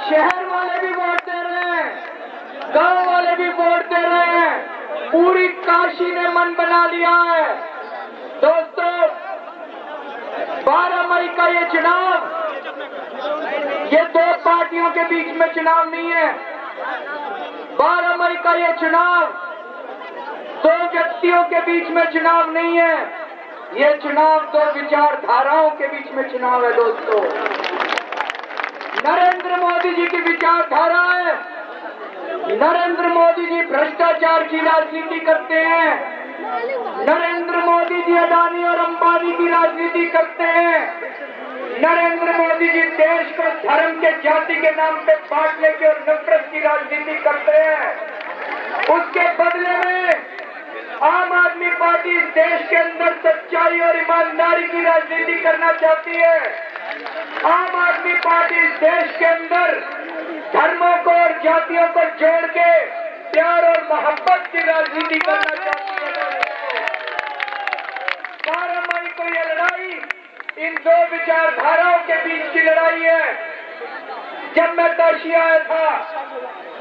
शहर वाले भी वोट दे रहे हैं, गांव वाले भी वोट दे रहे हैं, पूरी काशी ने मन बना लिया है। दोस्तों, 12 मई का ये चुनाव, ये दो पार्टियों के बीच में चुनाव नहीं है। 12 मई का ये चुनाव दो व्यक्तियों के बीच में चुनाव नहीं है, ये चुनाव दो विचारधाराओं के बीच में चुनाव है। दोस्तों, नरेंद्र मोदी जी की विचारधारा है, नरेंद्र मोदी जी भ्रष्टाचार की राजनीति करते हैं, नरेंद्र मोदी जी अडानी और अंबानी की राजनीति करते हैं, नरेंद्र मोदी जी देश को धर्म के जाति के नाम पे बांटने की और नफरत की राजनीति करते हैं। उसके बदले में आम आदमी पार्टी इस देश के अंदर सच्चाई और ईमानदारी की राजनीति करना चाहती है। आम आदमी पार्टी इस देश के अंदर धर्मों को और जातियों को जोड़ के प्यार और मोहब्बत की राजनीति करना चाहती है। 12 मई को यह लड़ाई इन दो विचारधाराओं के बीच की लड़ाई है। जब मैं काशी आया था,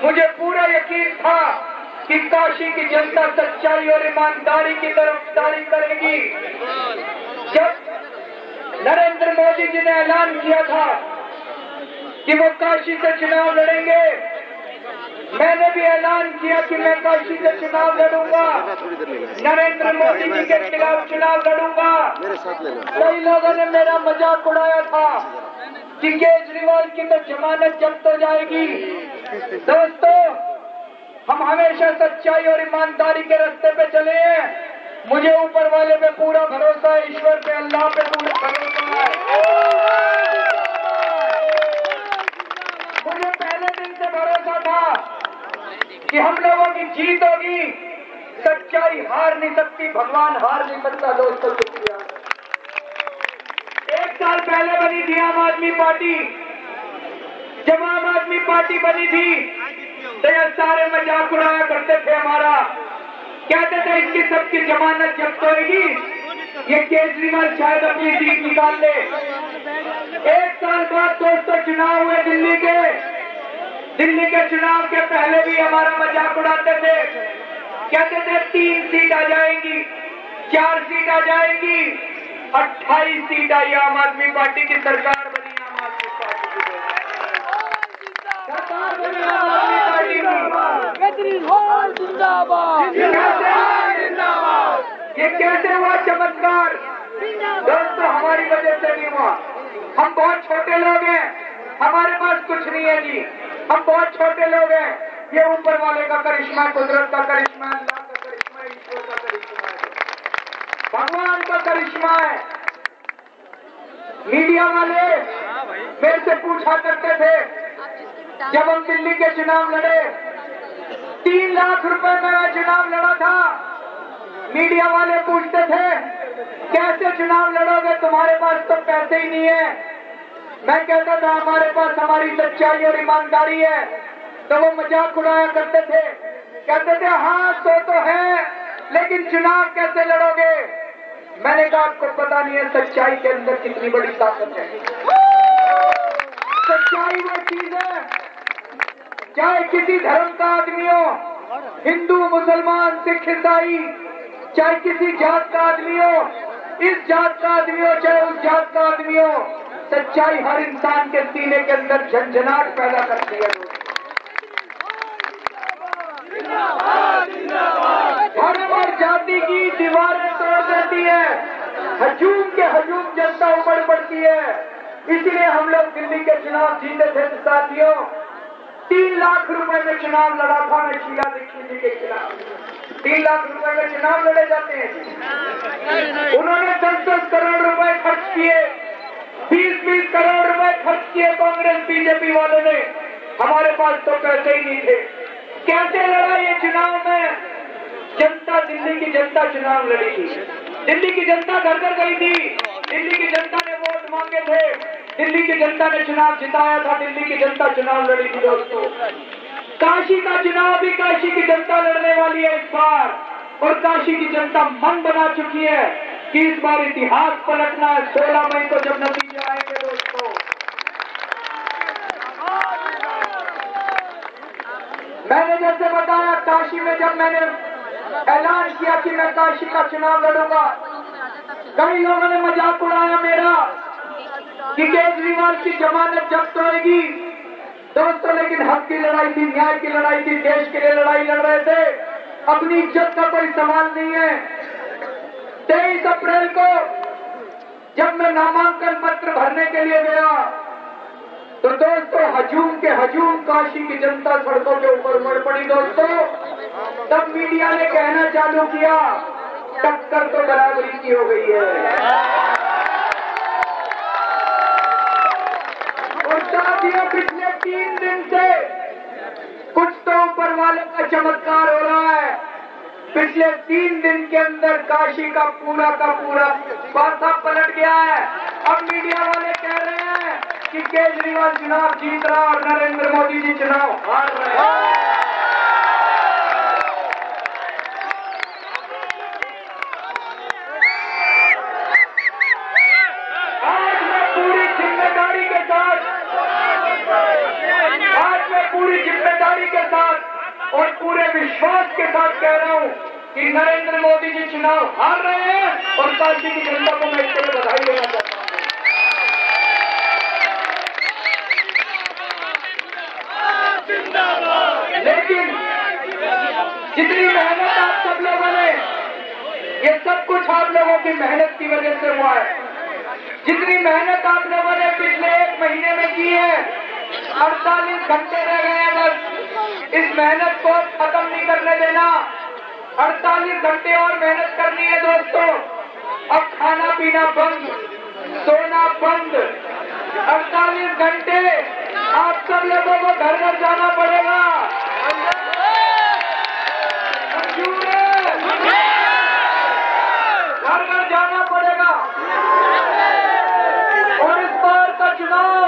मुझे पूरा यकीन था कि काशी की जनता सच्चाई और ईमानदारी की तरफदारी करेगी। जब नरेंद्र मोदी जी ने ऐलान किया था कि वो काशी से चुनाव लड़ेंगे, मैंने भी ऐलान किया कि मैं काशी से चुनाव लड़ूंगा, नरेंद्र मोदी जी के खिलाफ चुनाव लड़ूंगा। कई लोगों ने मेरा मजाक उड़ाया था कि केजरीवाल की तो जमानत जब्त हो जाएगी। दोस्तों, हम हमेशा सच्चाई और ईमानदारी के रास्ते पे चले हैं। मुझे ऊपर वाले पे पूरा भरोसा है, ईश्वर पे, अल्लाह पे पूरा भरोसा है। मुझे पहले दिन से भरोसा था कि हम लोगों की जीत होगी। सच्चाई हार नहीं सकती, भगवान हार नहीं सकता। दोस्तों, शुक्रिया। 1 साल पहले बनी थी आम आदमी पार्टी। जब आम आदमी पार्टी बनी थी तो ये सारे मजाक उड़ाया करते थे हमारा, कहते थे इसकी सबकी जमानत जब्त होगी, ये केजरीवाल शायद अपनी सीट निकाल ले। 1 साल बाद दोस्तों चुनाव हुए दिल्ली के। दिल्ली के चुनाव के पहले भी हमारा मजाक उड़ाते थे, कहते थे 3 सीट आ जाएंगी, 4 सीट आ जाएंगी। 28 सीट आई, आम आदमी पार्टी की सरकार बनी। आम आदमी पार्टी की सरकार बनी, आम आदमी पार्टी की। केजरीवाल जिंदाबाद, ये कैसे हुआ चमत्कार? दोस्तों, हमारी वजह से नहीं हुआ। हम बहुत छोटे लोग हैं, हमारे पास कुछ नहीं है जी। हम बहुत छोटे लोग हैं। ये ऊपर वाले का करिश्मा, कुदरत का करिश्मा, अल्लाह का करिश्मा, ईश्वर का करिश्मा है, भगवान का करिश्मा है। मीडिया वाले मेरे से पूछा करते थे, जब हम दिल्ली के चुनाव लड़े, 3 लाख रुपए में मैं चुनाव लड़ा था। मीडिया वाले पूछते थे कैसे चुनाव लड़ोगे, तुम्हारे पास तो पैसे ही नहीं है। मैं कहता था हमारे पास हमारी सच्चाई और ईमानदारी है। तो वो मजाक उड़ाया करते थे, कहते थे हाँ तो है, लेकिन चुनाव कैसे लड़ोगे? मैंने कहा आपको पता नहीं है सच्चाई के अंदर कितनी बड़ी ताकत है। सच्चाई वो चीज है, चाहे किसी धर्म का आदमी हो, हिंदू, मुसलमान, सिख, ईसाई, चाहे किसी जात का आदमी हो, इस जात का आदमी हो, चाहे उस जात का आदमी हो, सच्चाई हर इंसान के सीने के अंदर झंझनाहट पैदा करती है। धर्म और जाति की दीवारें तोड़ देती है, हजूम के हजूम जनता उमड़ पड़ती है। इसीलिए हम लोग दिल्ली के चुनाव जीते थे। साथियों, 3 लाख रुपए में चुनाव लड़ा था मैं शीला दीक्षित जी के खिलाफ। 3 लाख रुपए में चुनाव लड़े जाते हैं। उन्होंने 10-10 करोड़ रुपए खर्च किए, 20-20 करोड़ रुपए खर्च किए कांग्रेस बीजेपी वालों ने। हमारे पास तो पैसे ही नहीं थे। कैसे लड़ा ये चुनाव में? जनता, दिल्ली की जनता चुनाव लड़ी थी। दिल्ली की जनता घर घर गई थी, दिल्ली की जनता ने वोट मांगे थे, दिल्ली की जनता ने चुनाव जिताया था, दिल्ली की जनता चुनाव लड़ी थी। दोस्तों, काशी का चुनाव भी काशी की जनता लड़ने वाली है इस बार, और काशी की जनता मन बना चुकी है कि इस बार इतिहास पलटना है। 16 मई को जब नतीजे आएंगे दोस्तों, काशी में जब मैंने ऐलान किया कि मैं काशी का चुनाव लड़ूंगा, कई लोगों ने मजाक उड़ाया मेरा कि केजरीवाल की जमानत जब्त होगी। दोस्तों, लेकिन हक की लड़ाई थी, न्याय की लड़ाई थी, देश के लिए लड़ाई लड़ रहे थे, अपनी इज्जत का कोई सवाल नहीं है। 23 अप्रैल को जब मैं नामांकन पत्र भरने के लिए गया तो दोस्तों हजूम के हजूम काशी की जनता सड़कों के ऊपर उमड़ पड़ी। दोस्तों, तब मीडिया ने कहना चालू किया टक्कर तो बराबरी की हो गई है। और साथियों, पिछले 3 दिन से कुछ तो ऊपर वाले का चमत्कार हो रहा है। पिछले 3 दिन के अंदर काशी का पूरा पासा पलट गया है। अब मीडिया वाले कह रहे हैं कि केजरीवाल चुनाव जीत रहा और नरेंद्र मोदी जी चुनाव हार रहे हैं। आज मैं पूरी जिम्मेदारी के साथ और पूरे विश्वास के साथ कह रहा हूं कि नरेंद्र मोदी जी चुनाव हार रहे हैं और काशी की जनता को मैं इसके लिए बधाई देना चाहता हूं। लेकिन जितनी मेहनत आप सब लोगों ने, ये सब कुछ आप लोगों की मेहनत की वजह से हुआ है। जितनी मेहनत आप लोगों ने पिछले 1 महीने में की है, 48 घंटे रह गए हैं बस। इस मेहनत को खत्म नहीं करने देना। 48 घंटे और मेहनत करनी है दोस्तों। अब खाना पीना बंद, सोना बंद। 48 घंटे आप सब लोगों को घर घर जाना पड़ेगा। मंजूर है? घर घर जाना पड़ेगा। और इस बार का चुनाव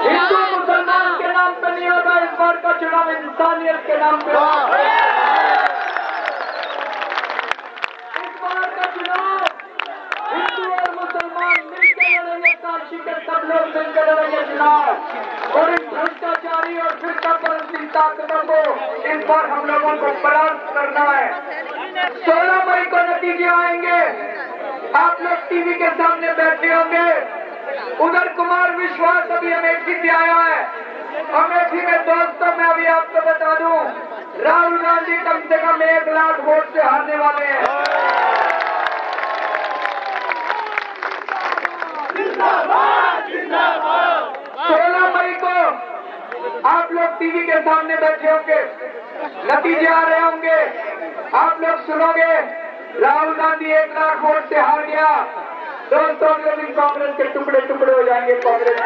हिंदू मुसलमान के नाम पे नहीं होगा, इस बार का चुनाव इंसानियत के नाम पे होगा। इस बार का चुनाव हिंदू और मुसलमान मिलकर लड़ेंगे, काशी के सब लोग मिलकर लड़ेंगे चुनाव। और इन भ्रष्टाचारी और फिरकापरस्ती ताकतों को इस बार हम लोगों को परास्त करना है। 16 मई को नतीजे आएंगे। आप लोग टीवी के सामने बैठे होंगे। उधर कुमार विश्वास अभी अमेठी से आया है। अमेठी में दोस्तों मैं अभी आपको बता दूं, राहुल गांधी कम से कम 1 लाख वोट से हारने वाले हैं। 16 मई को आप लोग टीवी के सामने बैठे होंगे, नतीजे आ रहे होंगे, आप लोग सुनोगे राहुल गांधी 1 लाख वोट से हार गया। दोस्तों, अगले दिन कांग्रेस के टुकड़े टुकड़े हो जाएंगे। कांग्रेस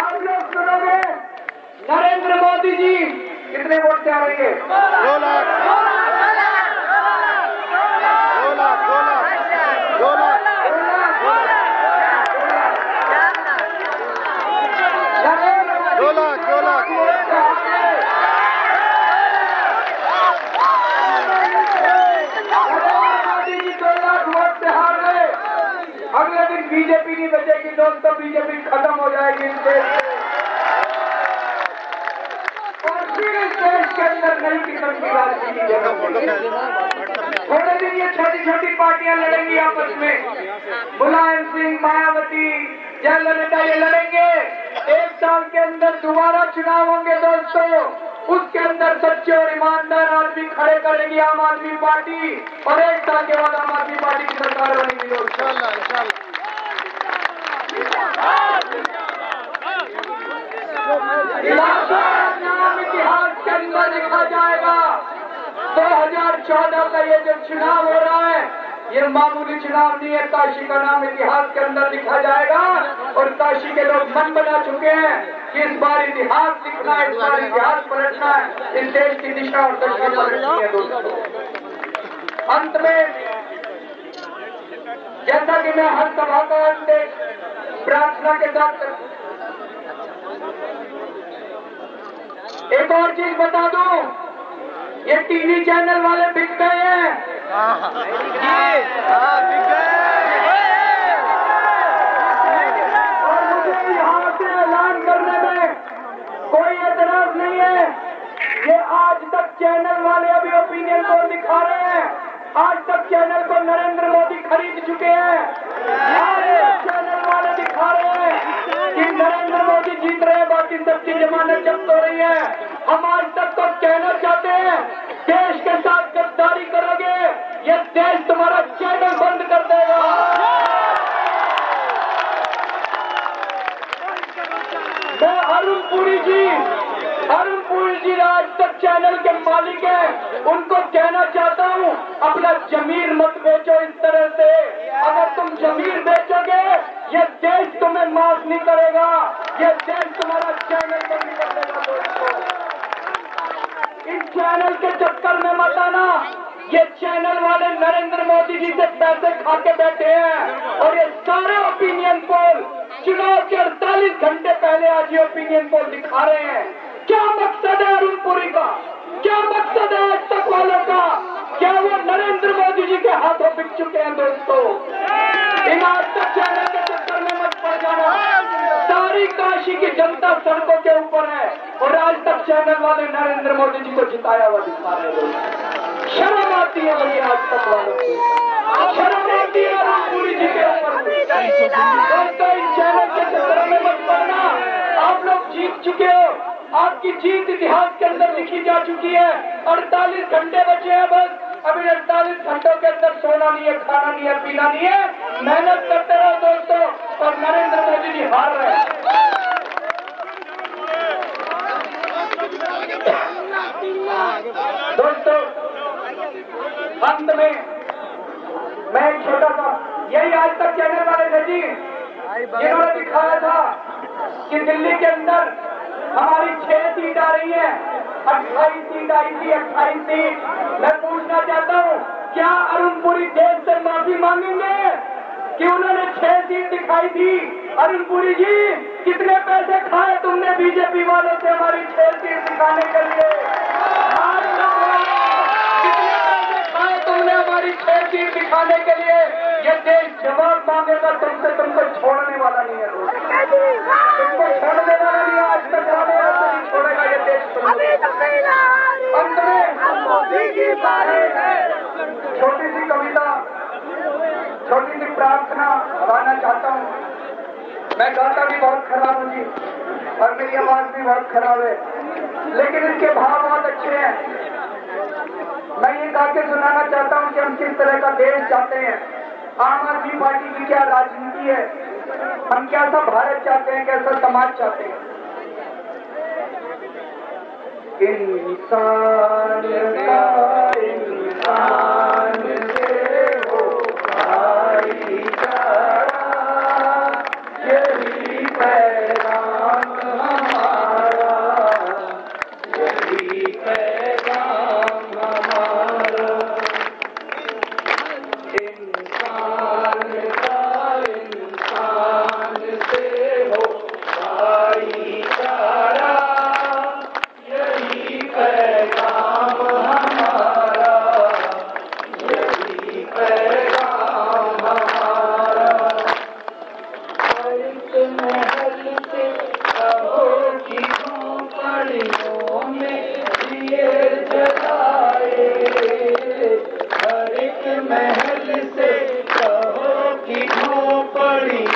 आप लोग सुनोगे नरेंद्र मोदी जी कितने वोट से हारेंगे? 2 लाख। अगले दिन बीजेपी नहीं बचेगी दोस्तों, बीजेपी खत्म हो जाएगी इस देश से। और फिर इस देश के अंदर नई किस्म की राजनीति जन्म। थोड़े दिन ये छोटी छोटी पार्टियां लड़ेंगी आपस में। मुलायम सिंह, मायावती, जयललिता ये लड़ेंगे। 1 साल के अंदर दोबारा चुनाव होंगे दोस्तों। उसके अंदर सच्चे और ईमानदार आदमी खड़े करेगी आम आदमी पार्टी, और 1 साल के बाद आम आदमी पार्टी की सरकार बनेगी। नाम इतिहास के अंदर लिखा जाएगा। 2014 का ये जो चुनाव हो रहा है, ये मामूली चुनाव नहीं है। काशी का नाम इतिहास के अंदर लिखा जाएगा और काशी के लोग मन बना चुके हैं कि इस बार इतिहास लिखना है, इस बार इतिहास पलटना है, इस देश की दिशा और दशा पलटनी है दोस्तों। अंत में जैसा कि मैं हर सभा का अंत प्रार्थना के साथ एक और चीज बता दूं, ये टीवी चैनल वाले बिक गए हैं। और मुझे यहाँ से ऐलान करने में कोई एतराज नहीं है चैनल वाले अभी ओपिनियन पोल दिखा रहे हैं। आज तक चैनल को नरेंद्र मोदी खरीद चुके हैं। आज तक चैनल वाले दिखा रहे हैं कि नरेंद्र मोदी जीत रहे हैं, बाकी सबकी जमानत जब्त हो रही है। हम आज तक तो कहना चाहते हैं, देश के साथ गद्दारी करोगे, ये देश तुम्हारा चैनल बंद कर देगा। मैं अरुण पुरी जी आज तक चैनल के मालिक हैं, उनको कहना चाहता हूं, अपना जमीर मत बेचो इस तरह से। अगर तुम जमीर बेचोगे, ये देश तुम्हें माफ नहीं करेगा, ये देश तुम्हारा चैनल बंद कर देगा। दोस्तों, इस चैनल के चक्कर में मत आना। ये चैनल वाले नरेंद्र मोदी जी से पैसे खा के बैठे हैं और ये सारे ओपिनियन पोल चुनाव के 48 घंटे पहले आज ये ओपिनियन पोल दिखा रहे हैं। क्या मकसद है अरुण पुरी का? क्या मकसद है आज तक वालों का? क्या वो नरेंद्र मोदी जी के हाथों बिक चुके हैं? दोस्तों, इन आज तक चैनल के चक्कर में मत पड़ जाना। सारी काशी की जनता सड़कों के ऊपर है और आज तक चैनल वाले नरेंद्र मोदी जी को जिताया हुआ दिखा रहे हैं। शर्म आती है वही आज तक वालों को, शर्म आती है अरुण पुरी जी के ऊपर। दोस्तों, इस चैनल के चक्कर में मत पड़ना। आप लोग जीत चुके हो, आपकी जीत इतिहास के अंदर लिखी जा चुकी है। 48 घंटे बचे हैं बस। अभी 48 घंटों के अंदर सोना नहीं है, खाना नहीं है, पीना नहीं है। मेहनत करते रहो दोस्तों, और नरेंद्र मोदी जी हार रहे हैं। दोस्तों, अंत में मैं एक छोटा सा, यही आज तक चैनल वाले थे जी जिन्होंने दिखाया था कि दिल्ली के अंदर हमारी 6 सीट आ रही है, 28 सीट आई थी, 28 सीट। मैं पूछना चाहता हूँ, क्या अरुण पुरी देश से माफी मांगेंगे कि उन्होंने 6 सीट दिखाई थी? अरुण पुरी जी, कितने पैसे खाए तुमने बीजेपी वालों से हमारी 6 सीट दिखाने के लिए? कितने पैसे खाए तुमने हमारी 6 सीट दिखाने के लिए? ये देश जवाब मांगेगा तुमसे, तुमको छोड़ने वाला नहीं है। तुमको छोड़ने वाला नहीं है, आज तक नहीं छोड़ेगा ये देश। अंत में छोटी सी कविता, छोटी सी प्रार्थना गाना चाहता हूँ। मैं गाता भी बहुत खराब हूँ जी, और मेरी आवाज भी बहुत खराब है, लेकिन इसके भाव बहुत अच्छे हैं। मैं ये गा के सुनाना चाहता हूँ कि हम किस तरह का देश चाहते हैं। आम आदमी पार्टी की क्या राजनीति है, हम कैसा भारत चाहते हैं, कैसा समाज चाहते हैं। इंसान का इंसान से हो भाईचारा, यही पैगाम हमारा, यही पैगाम हमारा। इंसान का इंसान से हो भाईचारा, यही पैगाम हमारा, यही पैगाम हमारा। एक महल से कहो कि झोंपड़ियों में दिए जलाए, हर एक महल से कहो कि झोंपड़ियों